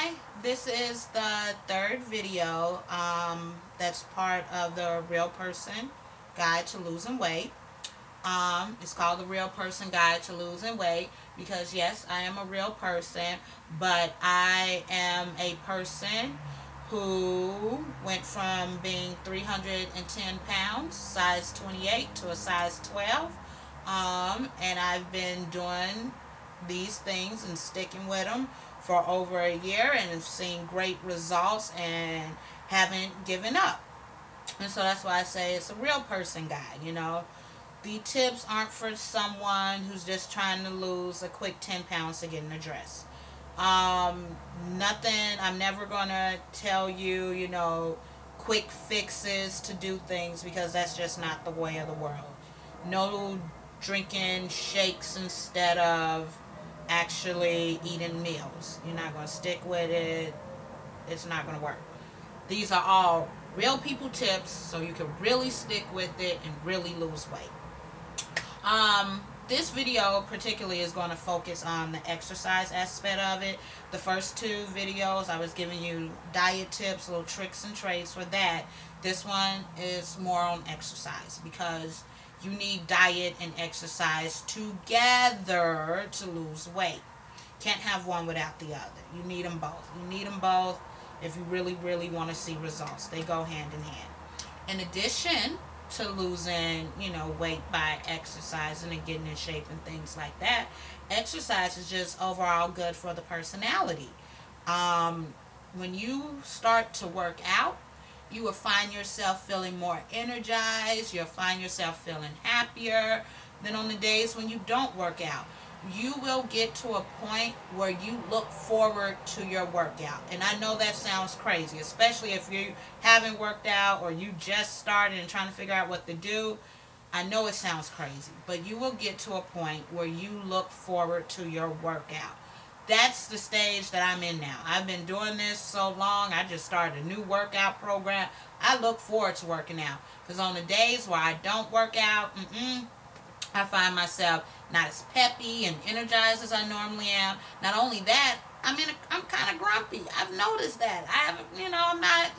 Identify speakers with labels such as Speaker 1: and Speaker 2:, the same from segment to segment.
Speaker 1: Hi, this is the third video that's part of the Real Person Guide to Losing Weight. It's called the Real Person Guide to Losing Weight because yes, I am a real person, but I am a person who went from being 310 pounds, size 28, to a size 12. And I've been doing these things and sticking with them for over a year and have seen great results and haven't given up. And so that's why I say it's a real person guide. The tips aren't for someone who's just trying to lose a quick 10 pounds to get in a dress. Um, Nothing, I'm never going to tell you, quick fixes to do things because that's just not the way of the world. No drinking shakes instead of actually eating meals. You're not going to stick with it. It's not going to work. These are all real people tips so you can really stick with it and really lose weight. This video particularly is going to focus on the exercise aspect of it. The first two videos I was giving you diet tips, little tricks and trades for that. This one is more on exercise because you need diet and exercise together to lose weight. Can't have one without the other. You need them both. You need them both if you really, really want to see results. They go hand in hand. In addition to losing, weight by exercising and getting in shape and things like that, exercise is just overall good for the personality. When you start to work out, you will find yourself feeling more energized. You'll find yourself feeling happier than on the days when you don't work out. You will get to a point where you look forward to your workout. And I know that sounds crazy, especially if you haven't worked out or you just started and trying to figure out what to do. I know it sounds crazy, but you will get to a point where you look forward to your workout. That's the stage that I'm in now. I've been doing this so long. I just started a new workout program. I look forward to working out because on the days where I don't work out, I find myself not as peppy and energized as I normally am. Not only that, I'm kind of grumpy. I've noticed that. I'm not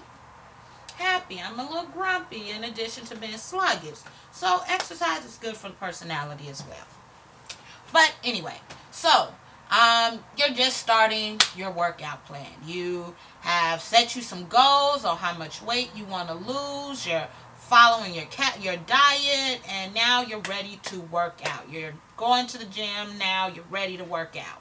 Speaker 1: happy. I'm a little grumpy in addition to being sluggish. So exercise is good for the personality as well. But anyway, so you're just starting your workout plan. You have set you some goals on how much weight you want to lose. You're following your diet, and now you're ready to work out. You're going to the gym now. You're ready to work out.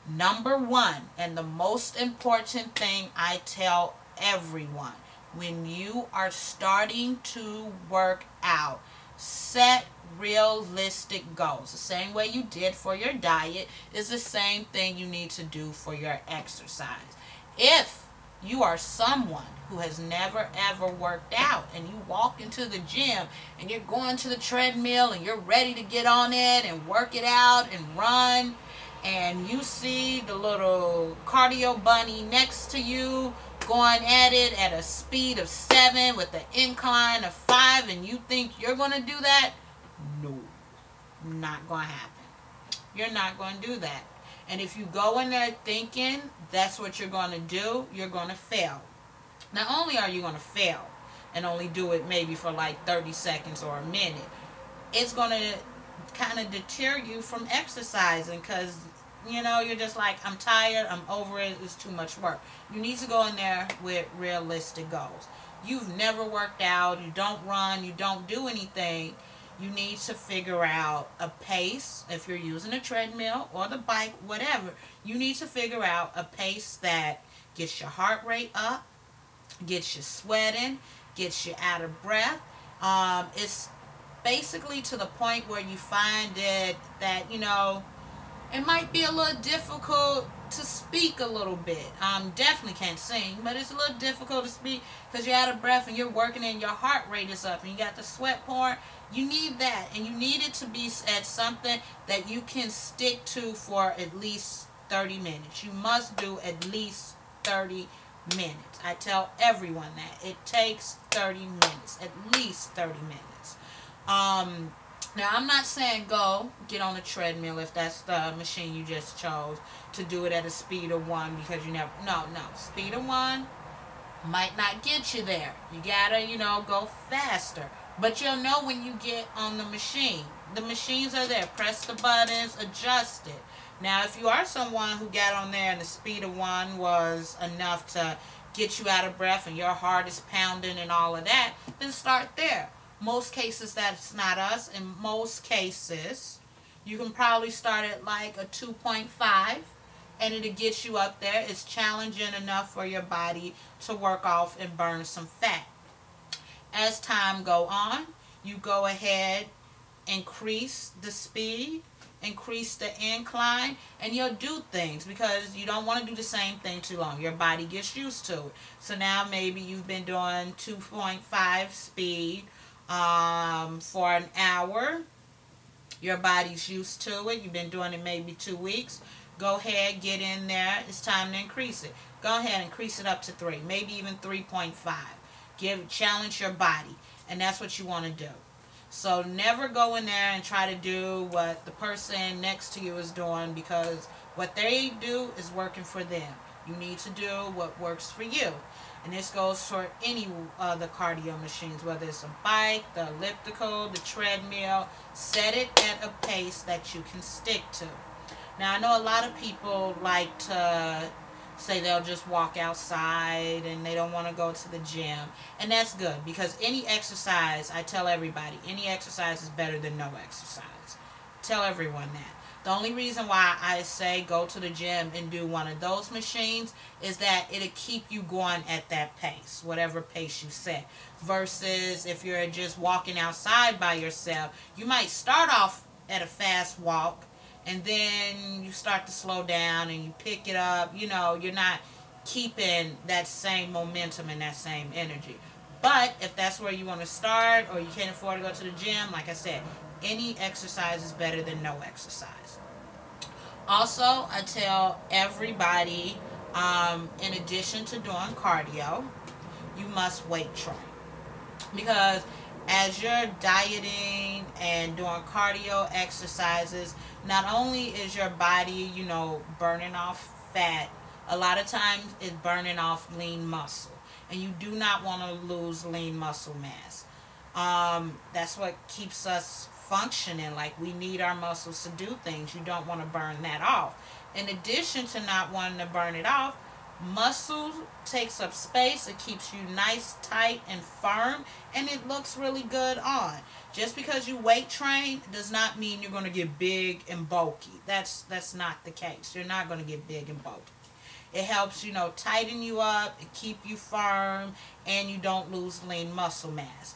Speaker 1: Number one, and the most important thing I tell everyone, when you are starting to work out, set realistic goals. The same way you did for your diet is the same thing you need to do for your exercise. If you are someone who has never ever worked out and you walk into the gym and you're going to the treadmill and you're ready to get on it and work it out and run, and you see the little cardio bunny next to you going at it at a speed of 7 with an incline of 5, and you think you're going to do that, no, not going to happen. You're not going to do that. And if you go in there thinking that's what you're going to do, you're going to fail. Not only are you going to fail and only do it maybe for like 30 seconds or a minute, it's going to kind of deter you from exercising because, you're just like, I'm tired, I'm over it, it's too much work. You need to go in there with realistic goals. You've never worked out, you don't run, you don't do anything. You need to figure out a pace. If you're using a treadmill or the bike, whatever, you need to figure out a pace that gets your heart rate up, gets you sweating, gets you out of breath. It's basically to the point where you find it that, it might be a little difficult to speak a little bit. Definitely can't sing, but it's a little difficult to speak because you're out of breath and you're working and your heart rate is up and you got the sweat pouring. You need that, and you need it to be at something that you can stick to for at least 30 minutes. You must do at least 30 minutes. I tell everyone that. It takes 30 minutes, at least 30 minutes. Now, I'm not saying go get on a treadmill if that's the machine you just chose to do it at a speed of 1 because you never, no, no. Speed of 1 might not get you there. You gotta, go faster. But you'll know when you get on the machine. The machines are there. Press the buttons, adjust it. Now, if you are someone who got on there and the speed of 1 was enough to get you out of breath and your heart is pounding and all of that, then start there. Most cases, that's not us. In most cases, you can probably start at like a 2.5 and it'll get you up there. It's challenging enough for your body to work off and burn some fat. As time go on, you go ahead, increase the speed, increase the incline, and you'll do things because you don't want to do the same thing too long. Your body gets used to it. So now maybe you've been doing 2.5 speed for an hour. Your body's used to it. You've been doing it maybe 2 weeks. Go ahead, get in there. It's time to increase it. Go ahead and increase it up to 3, maybe even 3.5. Challenge your body, and that's what you want to do. So never go in there and try to do what the person next to you is doing because what they do is working for them. You need to do what works for you. And this goes for any other cardio machines, whether it's a bike, the elliptical, the treadmill. Set it at a pace that you can stick to. Now, I know a lot of people like to say they'll just walk outside and they don't want to go to the gym. And that's good because any exercise, I tell everybody, any exercise is better than no exercise. Tell everyone that. The only reason why I say go to the gym and do one of those machines is that it'll keep you going at that pace, whatever pace you set. Versus if you're just walking outside by yourself, you might start off at a fast walk and then you start to slow down and you pick it up. You're not keeping that same momentum and that same energy. But if that's where you want to start or you can't afford to go to the gym, like I said, any exercise is better than no exercise. Also, I tell everybody, in addition to doing cardio, you must weight train. Because as you're dieting and doing cardio exercises, not only is your body, burning off fat, a lot of times it's burning off lean muscle. And you do not want to lose lean muscle mass. That's what keeps us functioning. Like, we need our muscles to do things. You don't want to burn that off. In addition to not wanting to burn it off, muscle takes up space. It keeps you nice, tight, and firm, and it looks really good on. Just because you weight train does not mean you're going to get big and bulky. That's not the case. You're not going to get big and bulky. It helps, tighten you up, and keep you firm, and you don't lose lean muscle mass.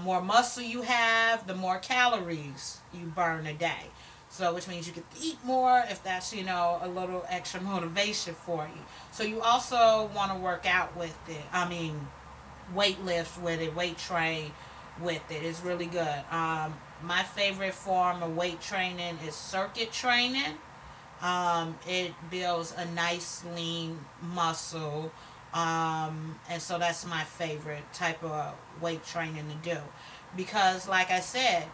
Speaker 1: More muscle you have, the more calories you burn a day. So, which means you can eat more if that's, a little extra motivation for you. So you also want to work out with it. Weight lift with it, weight train with it. It's really good. My favorite form of weight training is circuit training. It builds a nice lean muscle. And so that's my favorite type of weight training to do. Because like I said,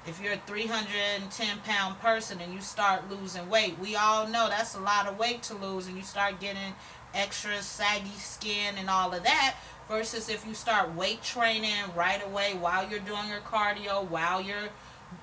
Speaker 1: if you're a 310-pound person and you start losing weight, we all know that's a lot of weight to lose, and you start getting extra saggy skin and all of that, versus if you start weight training right away while you're doing your cardio, while you're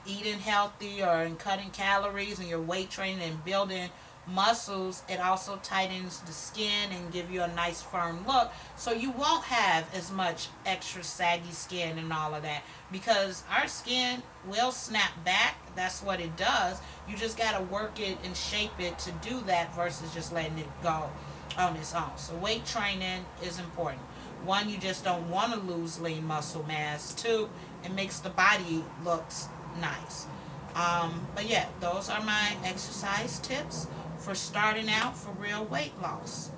Speaker 1: eating healthy or cutting calories and you're weight training and building muscles, it also tightens the skin and give you a nice firm look, so you won't have as much extra saggy skin and all of that, because our skin will snap back. That's what it does. You just got to work it and shape it to do that versus just letting it go on its own. So weight training is important. One, you just don't want to lose lean muscle mass. Two, it makes the body looks nice. But yeah, those are my exercise tips for starting out for real weight loss.